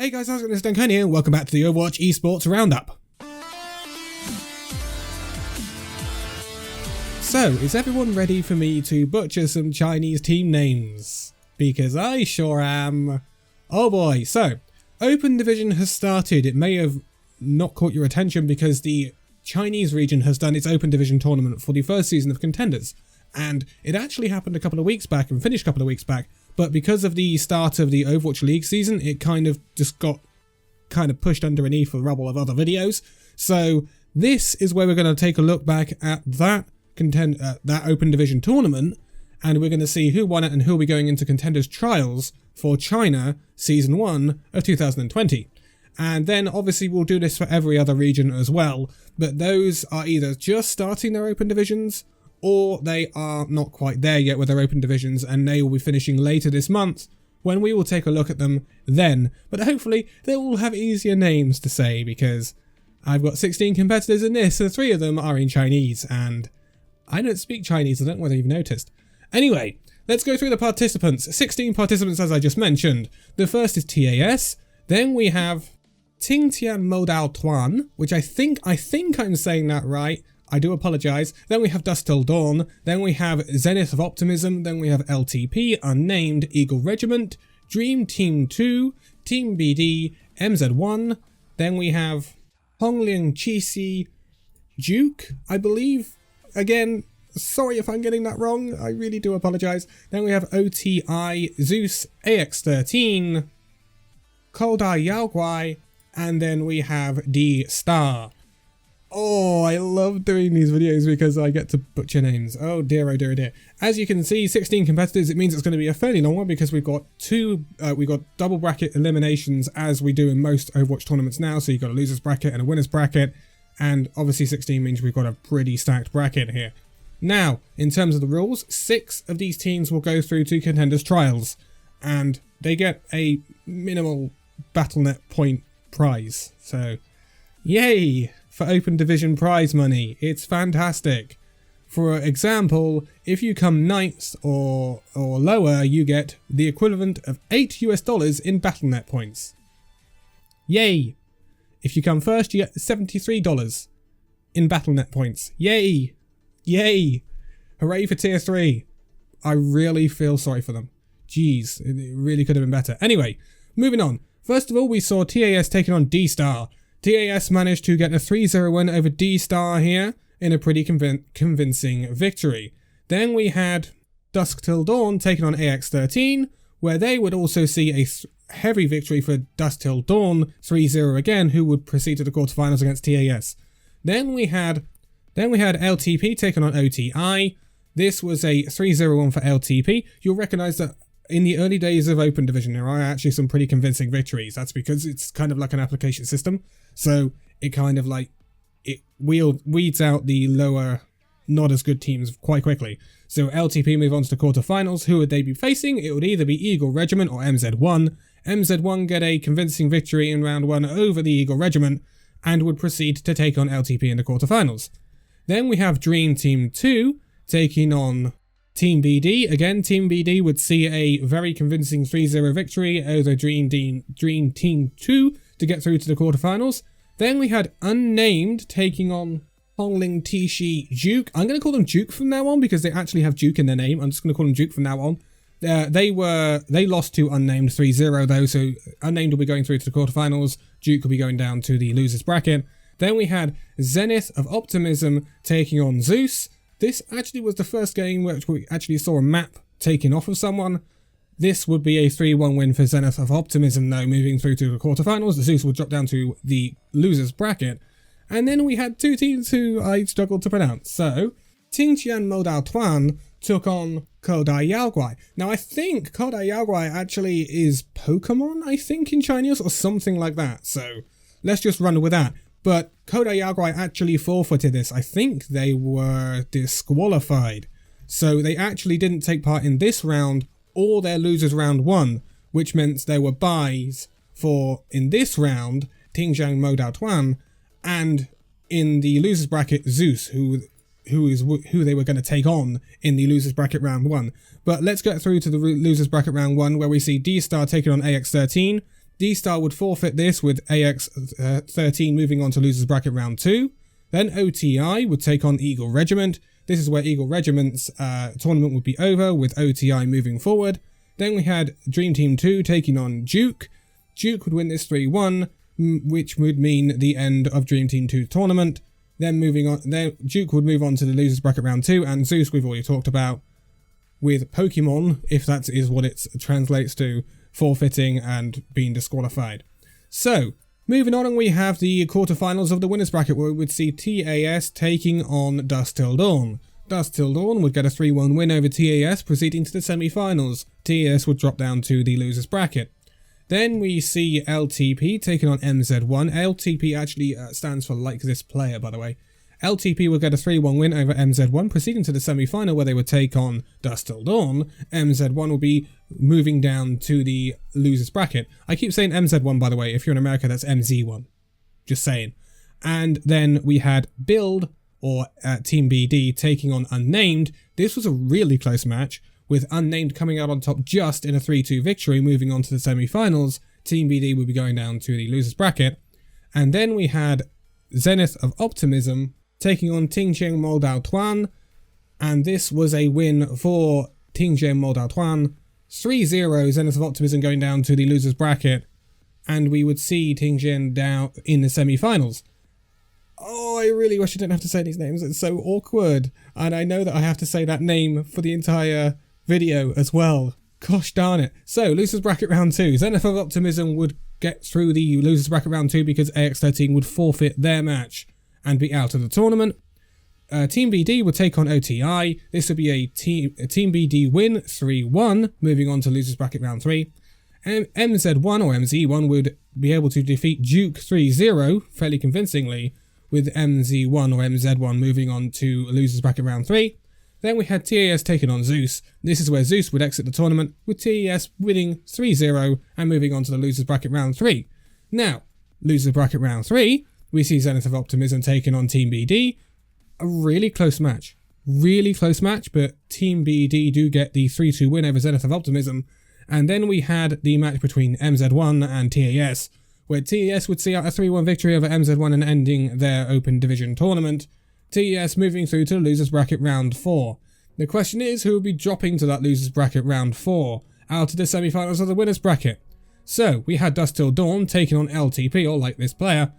Hey guys, how's it going? It's Danconia and welcome back to the Overwatch Esports Roundup. So, is everyone ready for me to butcher some Chinese team names? Because I sure am. Oh boy, so, Open Division has started. It may have not caught your attention because the Chinese region has done its Open Division tournament for the first season of Contenders. And it actually happened a couple of weeks back and finished a couple of weeks back. But because of the start of the Overwatch League season, it kind of just got pushed underneath the rubble of other videos. So this is where we're going to take a look back at that Open Division tournament, and we're going to see who won it and who will be going into Contenders Trails for China Season 1 of 2020. And then obviously we'll do this for every other region as well, but those are either just starting their Open Divisions or they are not quite there yet with their Open Divisions, and they will be finishing later this month when we will take a look at them then. But hopefully they will have easier names to say, because I've got 16 competitors in this and 3 of them are in Chinese, and I don't speak Chinese. I don't know whether you've noticed. Anyway, let's go through the participants. 16 participants as I just mentioned. The first is TAS. Then we have Tingtian Modal Tuan, which I think I'm saying that right. I do apologise. Then we have Dusk Till Dawn. Then we have Zenith of Optimism. Then we have LTP, Unnamed, Eagle Regiment, Dream Team 2, Team BD, MZ1. Then we have Hongling Chisi Duke, I believe. Again, sorry if I'm getting that wrong. I really do apologise. Then we have OTI, Zeus, AX13, Koldai Yaoguai, and then we have D Star. Oh, I love doing these videos because I get to butcher names. Oh dear, oh dear, oh dear. As you can see, 16 competitors, it means it's going to be a fairly long one because we've got double bracket eliminations as we do in most Overwatch tournaments now. So you've got a loser's bracket and a winner's bracket. And obviously 16 means we've got a pretty stacked bracket here. Now, in terms of the rules, 6 of these teams will go through to Contenders Trials. And they get a minimal Battle.net point prize. So, yay! For Open Division prize money. It's fantastic. For example, if you come 9th or lower, you get the equivalent of $8 in Battle.net points. Yay! If you come first, you get $73 in Battle.net points. Yay! Yay! Hooray for Tier 3. I really feel sorry for them. Jeez, it really could have been better. Anyway, moving on. First of all, we saw TAS taking on D-Star. TAS managed to get a 3-0 win over D-Star here in a pretty convincing victory. Then we had Dusk Till Dawn taking on AX13, where they would also see a heavy victory for Dusk Till Dawn, 3-0 again, who would proceed to the quarterfinals against TAS. Then we had LTP taking on OTI. This was a 3-0 win for LTP. You'll recognise that in the early days of Open Division, there are actually some pretty convincing victories. That's because it's kind of like an application system. So it kind of like, it weeds out the lower, not as good teams quite quickly. So LTP move on to the quarterfinals. Who would they be facing? It would either be Eagle Regiment or MZ1. MZ1 get a convincing victory in round 1 over the Eagle Regiment and would proceed to take on LTP in the quarterfinals. Then we have Dream Team 2 taking on Team BD. Again, Team BD would see a very convincing 3-0 victory over Dream Team 2 to get through to the quarterfinals. Then we had Unnamed taking on Hongling Tishi Duke. I'm going to call them Duke from now on because they actually have Duke in their name. I'm just going to call them Duke from now on. They lost to Unnamed 3-0 though, so Unnamed will be going through to the quarterfinals. Duke will be going down to the losers bracket. Then we had Zenith of Optimism taking on Zeus. This actually was the first game which we actually saw a map taken off of someone. This would be a 3-1 win for Zenith of Optimism though, moving through to the quarterfinals. The Zeus will drop down to the losers bracket. And then we had 2 teams who I struggled to pronounce. So, Tingtian Modal Tuan took on Koldai Yaoguai. Now I think Koldai Yaoguai actually is Pokemon, I think, in Chinese or something like that. So, let's just run with that. But Koldai Yaoguai actually forfeited this. I think they were disqualified. So they actually didn't take part in this round or their losers round 1, which meant there were buys for, in this round, Tingtian Modal Tuan, and in the losers bracket, Zeus, who they were going to take on in the losers bracket round 1. But let's get through to the losers bracket round 1, where we see D-Star taking on AX13, D-Star would forfeit this with AX13 moving on to losers bracket round 2. Then OTI would take on Eagle Regiment. This is where Eagle Regiment's tournament would be over with OTI moving forward. Then we had Dream Team 2 taking on Duke. Duke would win this 3-1, which would mean the end of Dream Team 2's tournament. Then Duke would move on to the losers bracket round 2, and Zeus we've already talked about with Pokemon, if that is what it translates to, forfeiting and being disqualified. So, moving on, and we have the quarterfinals of the winners bracket where we would see TAS taking on Dusk Till Dawn. Dusk Till Dawn would get a 3-1 win over TAS, proceeding to the semi-finals. TAS would drop down to the losers bracket. Then we see LTP taking on MZ1. LTP actually stands for Like This Player, by the way. LTP would get a 3-1 win over MZ1, proceeding to the semi-final where they would take on Dusk Till Dawn. MZ1 will be moving down to the losers bracket. I keep saying MZ1, by the way. If you're in America, that's MZ1. Just saying. And then we had Build, or Team BD, taking on Unnamed. This was a really close match, with Unnamed coming out on top just in a 3-2 victory, moving on to the semi-finals. Team BD would be going down to the losers bracket. And then we had Zenith of Optimism taking on Tingjiang Moldao Tuan, and this was a win for Tingjiang Moldao Tuan. 3-0, Zenith of Optimism going down to the losers bracket, and we would see Tingjiang down in the semi-finals. Oh, I really wish I didn't have to say these names, it's so awkward, and I know that I have to say that name for the entire video as well. Gosh darn it. So, losers bracket round 2, Zenith of Optimism would get through the losers bracket round 2 because AX13 would forfeit their match and be out of the tournament. Team BD would take on OTI. This would be a Team BD win, 3-1, moving on to losers bracket round 3. And MZ1 or MZ1 would be able to defeat Duke 3-0 fairly convincingly, with MZ1 or MZ1 moving on to losers bracket round 3. Then we had TAS taking on Zeus. This is where Zeus would exit the tournament, with TAS winning 3-0 and moving on to the losers bracket round 3. Now, losers bracket round 3, we see Zenith of Optimism taking on Team BD. A really close match. Really close match, but Team BD do get the 3-2 win over Zenith of Optimism. And then we had the match between MZ1 and TAS, where TAS would see out a 3-1 victory over MZ1 and ending their Open Division tournament. TAS moving through to the losers bracket round 4. The question is, who will be dropping to that losers bracket round 4, out of the semi-finals of the winners bracket? So, we had Dusk Till Dawn taking on LTP, or Like This Player,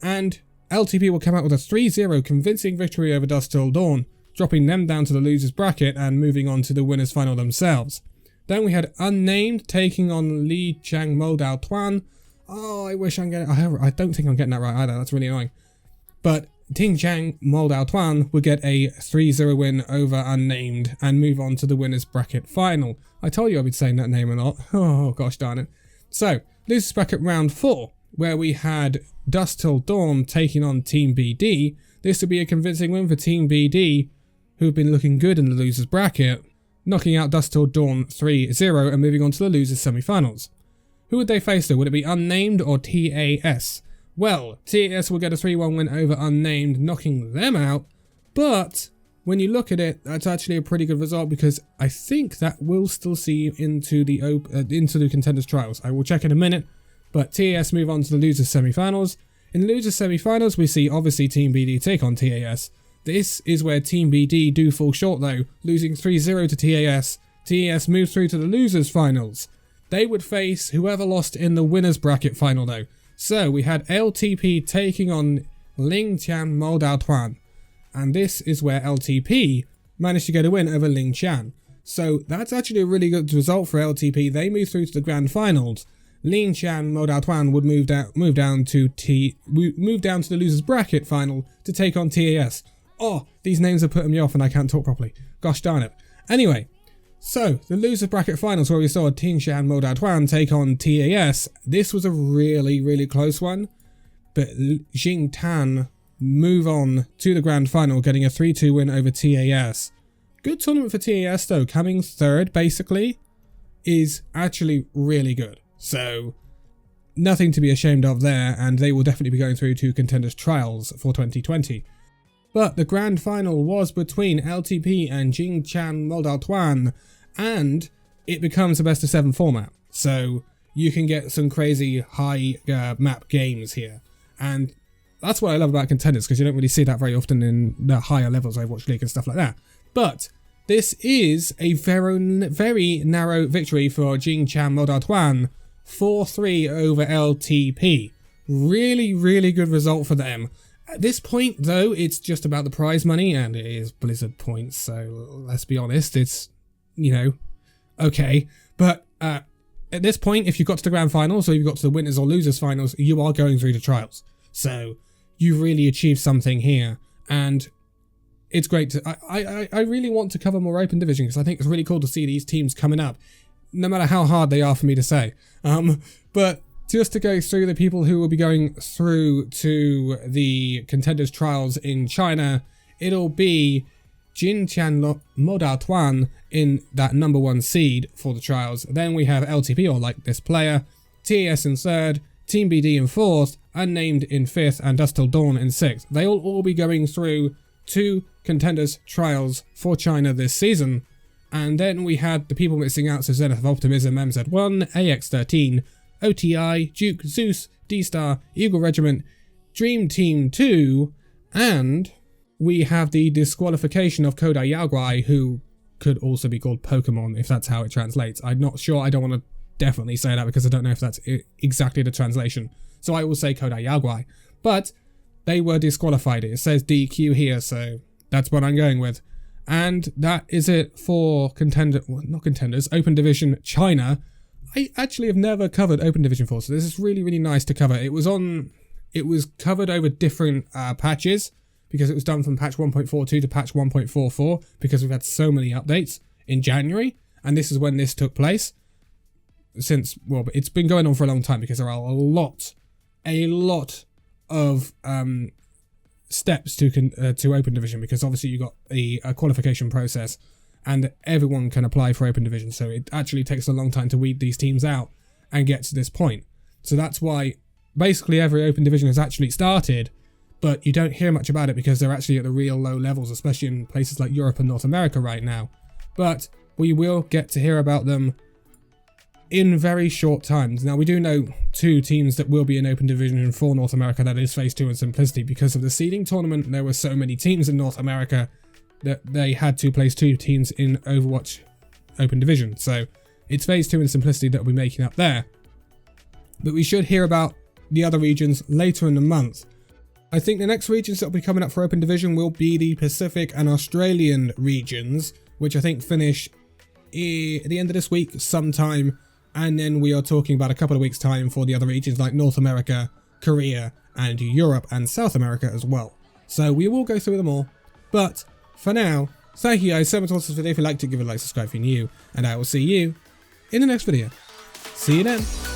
and LTP will come out with a 3-0 convincing victory over Dusk Till Dawn, dropping them down to the losers bracket and moving on to the winners final themselves. Then we had Unnamed taking on Li Chang Moldao Tuan. Oh, I wish I'm getting... I don't think I'm getting that right either, that's really annoying. But Tingjiang Moldao Tuan would get a 3-0 win over Unnamed and move on to the winners bracket final. I told you I'd be saying that name a lot. Oh, gosh darn it. So, losers bracket round 4, where we had Dusk Till Dawn taking on Team BD. This would be a convincing win for Team BD, who've been looking good in the losers bracket, knocking out Dusk Till Dawn 3-0 and moving on to the losers semi-finals. Who would they face though? Would it be Unnamed or TAS? Well, TAS will get a 3-1 win over Unnamed, knocking them out, but when you look at it, that's actually a pretty good result because I think that will still see into the Contenders Trails. I will check in a minute. But TAS move on to the losers semi-finals. In the losers semi-finals, we see obviously Team BD take on TAS. This is where Team BD do fall short though, losing 3-0 to TAS. TAS moves through to the losers finals. They would face whoever lost in the winners bracket final though. So we had LTP taking on Lingqian Moldao Tuan. And this is where LTP managed to get a win over Lingqian. So that's actually a really good result for LTP. They move through to the grand finals. Lingqian Moldao Tuan would move down to the losers bracket final to take on TAS. Oh, these names are putting me off and I can't talk properly. Gosh darn it. Anyway, so the losers bracket finals where we saw Tingjiang Moldao Tuan take on TAS. This was a really, really close one, but Jing Tan move on to the grand final, getting a 3-2 win over TAS. Good tournament for TAS though, coming third basically is actually really good. So, nothing to be ashamed of there, and they will definitely be going through to Contenders Trails for 2020. But the grand final was between LTP and Jingqian Moldao Tuan, and it becomes a best of 7 format. So, you can get some crazy high map games here. And that's what I love about Contenders, because you don't really see that very often in the higher levels of Overwatch League and stuff like that. But this is a very narrow victory for Jingqian Modatuan, 4-3 over LTP. Really good result for them. At this point, though, it's just about the prize money, and it is Blizzard points, so let's be honest, it's, you know, okay. But at this point, if you've got to the grand finals, or you've got to the winners or losers finals, you are going through the trials. So you really achieved something here, and it's great to... I really want to cover more Open Division, because I think it's really cool to see these teams coming up, no matter how hard they are for me to say. But just to go through the people who will be going through to the Contenders Trials in China, it'll be Jingqian Modatuan in that #1 seed for the trials. Then we have LTP, or like this player, TAS in 3rd, Team BD in 4th, Unnamed in 5th, and Dust Till Dawn in 6th. They'll all be going through 2 Contenders Trials for China this season. And then we had the people missing out, so Zenith of Optimism, MZ1, AX13, OTI, Duke, Zeus, D-Star, Eagle Regiment, Dream Team 2, and we have the disqualification of Kodai Yaoguai, who could also be called Pokemon, if that's how it translates. I'm not sure, I don't want to definitely say that, because I don't know if that's exactly the translation. So I will say Kodai Yaoguai. But they were disqualified. It says DQ here, so that's what I'm going with. And that is it for Open Division China. I actually have never covered Open Division 4, so this is really nice to cover. It was covered over different patches, because it was done from patch 1.42 to patch 1.44, because we've had so many updates in January, and this is when this took place. Since, well, it's been going on for a long time, because there are a lot of steps to Open Division, because obviously you got a qualification process, and everyone can apply for Open Division, so it actually takes a long time to weed these teams out and get to this point. So that's why basically every Open Division has actually started, but you don't hear much about it because they're actually at the real low levels, especially in places like Europe and North America right now. But we will get to hear about them in very short times. Now, we do know 2 teams that will be in Open Division for North America, that is Phase 2 and Simplicity. Because of the seeding tournament, there were so many teams in North America that they had to place 2 teams in Overwatch Open Division. So it's Phase 2 and Simplicity that will be making up there. But we should hear about the other regions later in the month. I think the next regions that will be coming up for Open Division will be the Pacific and Australian regions, which I think finish at the end of this week sometime. And then we are talking about a couple of weeks' time for the other regions like North America, Korea, and Europe and South America as well. So we will go through them all. But for now, thank you guys so much for watching this video. If you liked it, give it a like, subscribe if you're new, and I will see you in the next video. See you then.